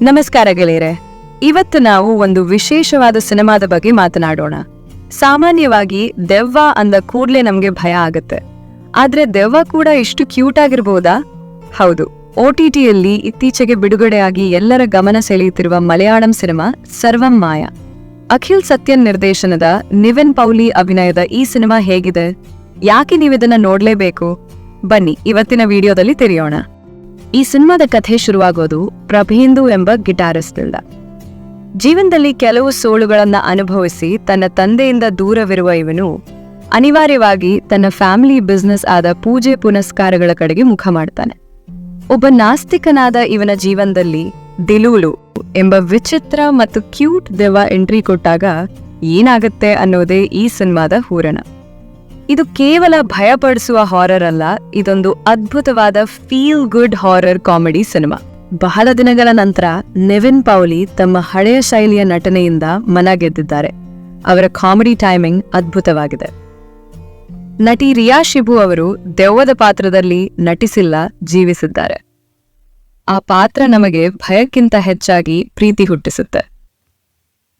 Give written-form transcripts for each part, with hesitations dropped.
ನಮಸ್ಕಾರ ಗೆಳೆಯರೆ. ಇವತ್ತು ನಾವು ಒಂದು ವಿಶೇಷವಾದ ಸಿನಿಮಾದ ಬಗ್ಗೆ ಮಾತನಾಡೋಣ. ಸಾಮಾನ್ಯವಾಗಿ ದೆವ್ವ ಅಂದ ಕೂಡ್ಲೆ ನಮ್ಗೆ ಭಯ ಆಗುತ್ತೆ. ಆದ್ರೆ ದೆವ್ವ ಕೂಡ ಇಷ್ಟು ಕ್ಯೂಟ್ ಆಗಿರ್ಬೋದಾ? ಹೌದು. OTTಯಲ್ಲಿ ಇತ್ತೀಚೆಗೆ ಬಿಡುಗಡೆಯಾಗಿ ಎಲ್ಲರ ಗಮನ ಸೆಳೆಯುತ್ತಿರುವ ಮಲಯಾಳಂ ಸಿನಿಮಾ ಸರ್ವಂ ಮಾಯ. ಅಖಿಲ್ ಸತ್ಯನ್ ನಿರ್ದೇಶನದ ನಿವಿನ್ ಪೌಲಿ ಅಭಿನಯದ ಈ ಸಿನಿಮಾ ಹೇಗಿದೆ? ಯಾಕೆ ನೀವಿದನ್ನ ನೋಡ್ಲೇಬೇಕು? ಬನ್ನಿ ಇವತ್ತಿನ ವಿಡಿಯೋದಲ್ಲಿ ತಿಳಿಯೋಣ. ಈ ಸಿನಿಮಾದ ಕಥೆ ಶುರುವಾಗೋದು ಪ್ರಭೇಂದು ಎಂಬ ಗಿಟಾರಿಸ್ಟ್ನಿಂದ. ಜೀವನದಲ್ಲಿ ಕೆಲವು ಸೋಲುಗಳನ್ನ ಅನುಭವಿಸಿ ತನ್ನ ತಂದೆಯಿಂದ ದೂರವಿರುವ ಇವನು ಅನಿವಾರ್ಯವಾಗಿ ತನ್ನ ಫ್ಯಾಮಿಲಿ ಬಿಸ್ನೆಸ್ ಆದ ಪೂಜೆ ಪುನಸ್ಕಾರಗಳ ಕಡೆಗೆ ಮುಖ ಮಾಡ್ತಾನೆ. ಒಬ್ಬ ನಾಸ್ತಿಕನಾದ ಇವನ ಜೀವನದಲ್ಲಿ ದಿಲೂಲು ಎಂಬ ವಿಚಿತ್ರ ಮತ್ತು ಕ್ಯೂಟ್ ದೆವ್ವ ಎಂಟ್ರಿ ಕೊಟ್ಟಾಗ ಏನಾಗತ್ತೆ ಅನ್ನೋದೇ ಈ ಸಿನಿಮಾದ ಹೂರಣ. ಇದು ಕೇವಲ ಭಯಪಡಿಸುವ ಹಾರರ್ ಅಲ್ಲ, ಇದೊಂದು ಅದ್ಭುತವಾದ feel good horror comedy cinema. ಬಹಳ ದಿನಗಳ ನಂತರ ನಿವಿನ್ ಪೌಲಿ ತಮ್ಮ ಹಳೆಯ ಶೈಲಿಯ ನಟನೆಯಿಂದ ಮನ ಗೆದ್ದಿದ್ದಾರೆ. ಅವರ ಕಾಮಿಡಿ ಟೈಮಿಂಗ್ ಅದ್ಭುತವಾಗಿದೆ. ನಟಿ ರಿಯಾ ಶಿಬು ಅವರು ದೆವ್ವದ ಪಾತ್ರದಲ್ಲಿ ನಟಿಸಿಲ್ಲ, ಜೀವಿಸಿದ್ದಾರೆ. ಆ ಪಾತ್ರ ನಮಗೆ ಭಯಕ್ಕಿಂತ ಹೆಚ್ಚಾಗಿ ಪ್ರೀತಿ ಹುಟ್ಟಿಸುತ್ತೆ.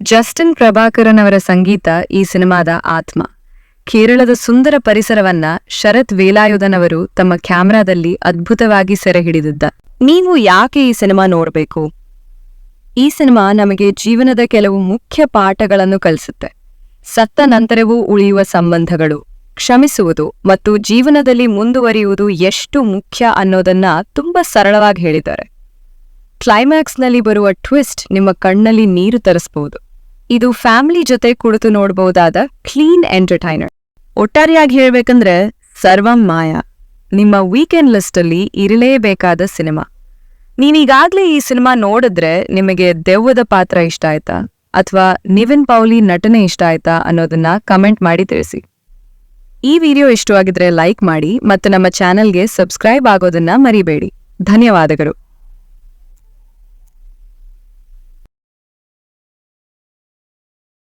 ಜಸ್ಟಿನ್ ಪ್ರಭಾಕರನ್ ಅವರ ಸಂಗೀತ ಈ ಸಿನಿಮಾದ ಆತ್ಮ. ಕೇರಳದ ಸುಂದರ ಪರಿಸರವನ್ನ ಶರತ್ ವೇಲಾಯುಧನ್ ಅವರು ತಮ್ಮ ಕ್ಯಾಮೆರಾದಲ್ಲಿ ಅದ್ಭುತವಾಗಿ ಸೆರೆ ಹಿಡಿದಿದ್ದ. ನೀವು ಯಾಕೆ ಈ ಸಿನಿಮಾ ನೋಡಬೇಕು? ಈ ಸಿನಿಮಾ ನಮಗೆ ಜೀವನದ ಕೆಲವು ಮುಖ್ಯ ಪಾಠಗಳನ್ನು ಕಲಿಸುತ್ತೆ. ಸತ್ತ ನಂತರವೂ ಉಳಿಯುವ ಸಂಬಂಧಗಳು, ಕ್ಷಮಿಸುವುದು ಮತ್ತು ಜೀವನದಲ್ಲಿ ಮುಂದುವರಿಯುವುದು ಎಷ್ಟು ಮುಖ್ಯ ಅನ್ನೋದನ್ನ ತುಂಬಾ ಸರಳವಾಗಿ ಹೇಳಿದ್ದಾರೆ. ಕ್ಲೈಮ್ಯಾಕ್ಸ್ನಲ್ಲಿ ಬರುವ ಟ್ವಿಸ್ಟ್ ನಿಮ್ಮ ಕಣ್ಣಲ್ಲಿ ನೀರು ತರಿಸಬಹುದು. ಇದು ಫ್ಯಾಮಿಲಿ ಜೊತೆ ಕುಳಿತು ನೋಡಬಹುದಾದ ಕ್ಲೀನ್ ಎಂಟರ್ಟೈನರ್. ಒಟ್ಟಾರೆಯಾಗಿ ಹೇಳ್ಬೇಕಂದ್ರೆ ಸರ್ವಂ ಮಾಯ ನಿಮ್ಮ ವೀಕೆಂಡ್ ಲಿಸ್ಟಲ್ಲಿ ಇರಲೇಬೇಕಾದ ಸಿನಿಮಾ. ನೀವೀಗಾಗ್ಲೇ ಈ ಸಿನಿಮಾ ನೋಡಿದ್ರೆ ನಿಮಗೆ ದೆವ್ವದ ಪಾತ್ರ ಇಷ್ಟ ಆಯ್ತಾ ಅಥವಾ ನಿವಿನ್ ಪೌಲಿ ನಟನೆ ಇಷ್ಟ ಆಯ್ತಾ ಅನ್ನೋದನ್ನ ಕಮೆಂಟ್ ಮಾಡಿ ತಿಳಿಸಿ. ಈ ವಿಡಿಯೋ ಇಷ್ಟವಾಗಿದ್ರೆ ಲೈಕ್ ಮಾಡಿ ಮತ್ತು ನಮ್ಮ ಚಾನೆಲ್ಗೆ ಸಬ್ಸ್ಕ್ರೈಬ್ ಆಗೋದನ್ನ ಮರಿಬೇಡಿ. ಧನ್ಯವಾದಗಳು.